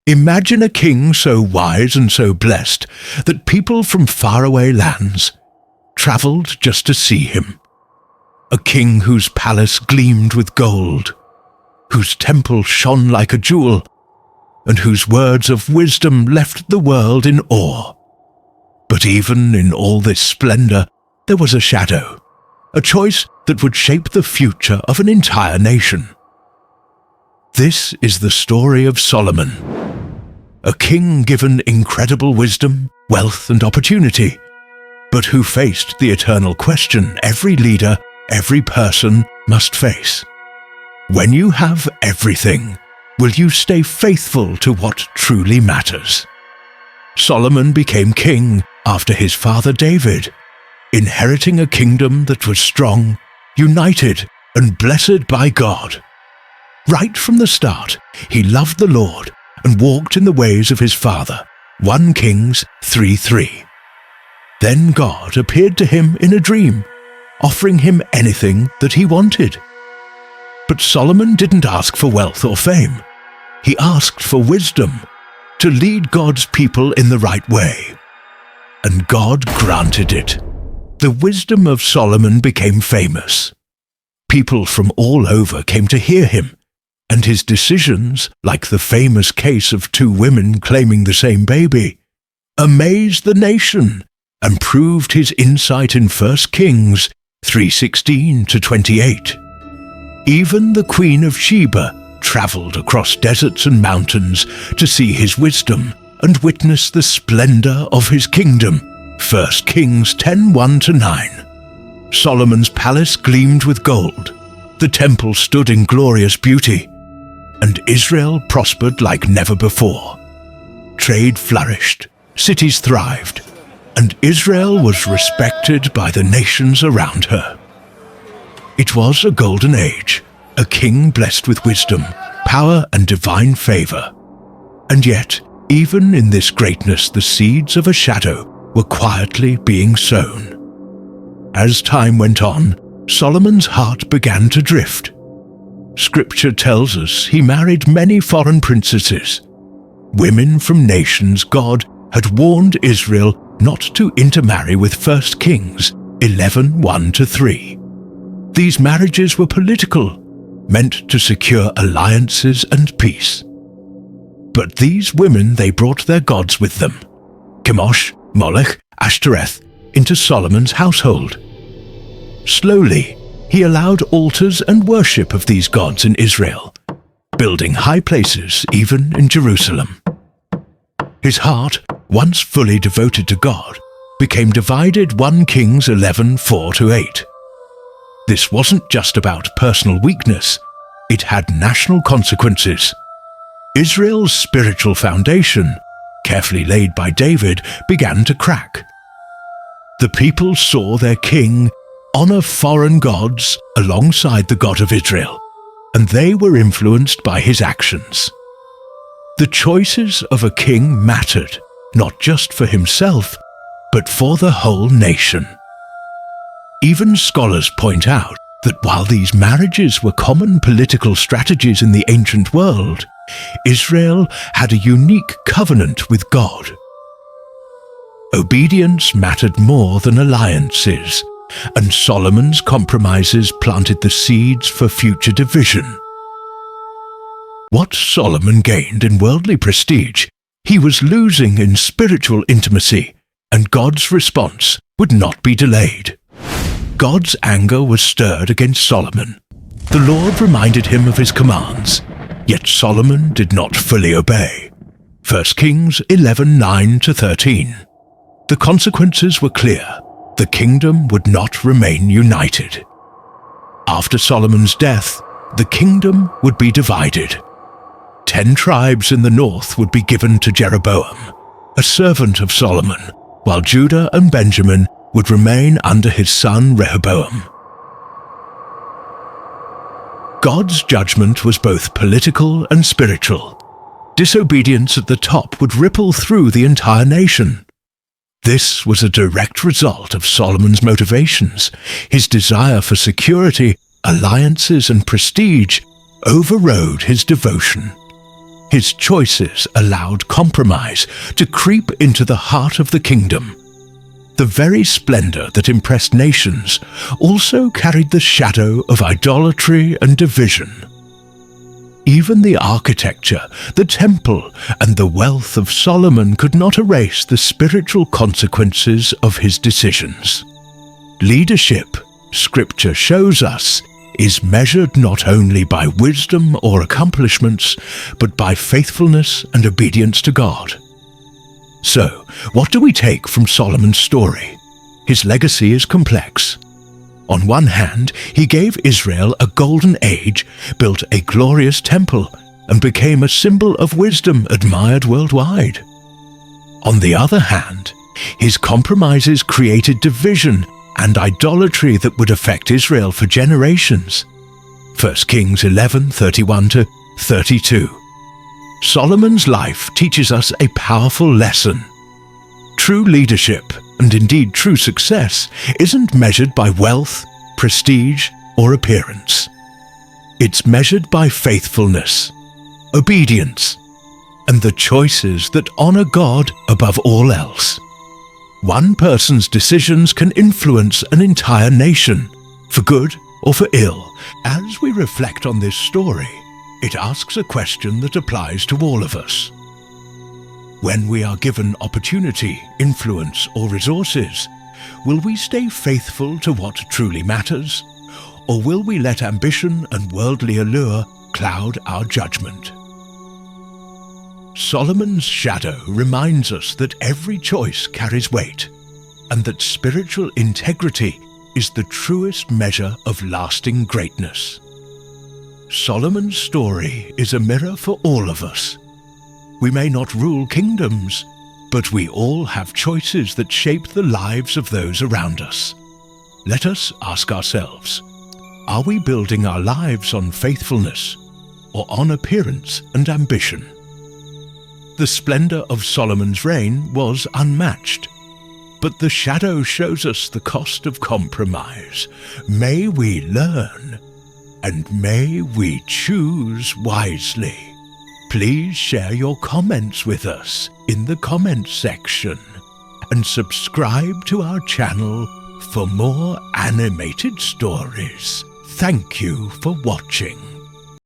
Imagine a king so wise and so blessed that people from faraway lands travelled just to see him. A king whose palace gleamed with gold, whose temple shone like a jewel, and whose words of wisdom left the world in awe. But even in all this splendour, there was a shadow, a choice that would shape the future of an entire nation. This is the story of Solomon, a king given incredible wisdom, wealth and opportunity, but who faced the eternal question every leader, every person must face. When you have everything, will you stay faithful to what truly matters? Solomon became king after his father David, inheriting a kingdom that was strong, united, and blessed by God. Right from the start, he loved the Lord and walked in the ways of his father. 1 Kings 3:3. Then God appeared to him in a dream, offering him anything that he wanted. But Solomon didn't ask for wealth or fame. He asked for wisdom to lead God's people in the right way. And God granted it. The wisdom of Solomon became famous. People from all over came to hear him, and his decisions, like the famous case of 2 women claiming the same baby, amazed the nation and proved his insight in 1 Kings 3:16-28. Even the Queen of Sheba travelled across deserts and mountains to see his wisdom and witness the splendour of his kingdom. 1 Kings 10:1-9. Solomon's palace gleamed with gold, the temple stood in glorious beauty, and Israel prospered like never before. Trade flourished, cities thrived, and Israel was respected by the nations around her. It was a golden age, a king blessed with wisdom, power and divine favour. And yet, even in this greatness, the seeds of a shadow were quietly being sown. As time went on, Solomon's heart began to drift. Scripture tells us he married many foreign princesses, women from nations God had warned Israel not to intermarry with 1 Kings 11:1-3. These marriages were political, meant to secure alliances and peace. But these women, they brought their gods with them, Chemosh, Molech, Ashtoreth, into Solomon's household. Slowly, he allowed altars and worship of these gods in Israel, building high places even in Jerusalem. His heart, once fully devoted to God, became divided. 1 Kings 11:4-8. This wasn't just about personal weakness, it had national consequences. Israel's spiritual foundation, carefully laid by David, began to crack. The people saw their king honor foreign gods alongside the God of Israel, and they were influenced by his actions. The choices of a king mattered, not just for himself, but for the whole nation. Even scholars point out that while these marriages were common political strategies in the ancient world, Israel had a unique covenant with God. Obedience mattered more than alliances, and Solomon's compromises planted the seeds for future division. What Solomon gained in worldly prestige, he was losing in spiritual intimacy, and God's response would not be delayed. God's anger was stirred against Solomon. The Lord reminded him of his commands, yet Solomon did not fully obey. 1 Kings 11:9-13. The consequences were clear. The kingdom would not remain united. After Solomon's death, the kingdom would be divided. 10 tribes in the north would be given to Jeroboam, a servant of Solomon, while Judah and Benjamin would remain under his son Rehoboam. God's judgment was both political and spiritual. Disobedience at the top would ripple through the entire nation. This was a direct result of Solomon's motivations. His desire for security, alliances, and prestige overrode his devotion. His choices allowed compromise to creep into the heart of the kingdom. The very splendor that impressed nations also carried the shadow of idolatry and division. Even the architecture, the temple, and the wealth of Solomon could not erase the spiritual consequences of his decisions. Leadership, Scripture shows us, is measured not only by wisdom or accomplishments, but by faithfulness and obedience to God. So, what do we take from Solomon's story? His legacy is complex. On one hand, he gave Israel a golden age, built a glorious temple, and became a symbol of wisdom admired worldwide. On the other hand, his compromises created division and idolatry that would affect Israel for generations. 1 Kings 11:31-32. Solomon's life teaches us a powerful lesson. True leadership, and indeed true success, isn't measured by wealth, prestige, or appearance. It's measured by faithfulness, obedience, and the choices that honor God above all else. One person's decisions can influence an entire nation, for good or for ill. As we reflect on this story, it asks a question that applies to all of us. When we are given opportunity, influence, or resources, will we stay faithful to what truly matters, or will we let ambition and worldly allure cloud our judgment? Solomon's shadow reminds us that every choice carries weight, and that spiritual integrity is the truest measure of lasting greatness. Solomon's story is a mirror for all of us. We may not rule kingdoms, but we all have choices that shape the lives of those around us. Let us ask ourselves, are we building our lives on faithfulness or on appearance and ambition? The splendor of Solomon's reign was unmatched, but the shadow shows us the cost of compromise. May we learn, and may we choose wisely. Please share your comments with us in the comments section, and subscribe to our channel for more animated stories. Thank you for watching.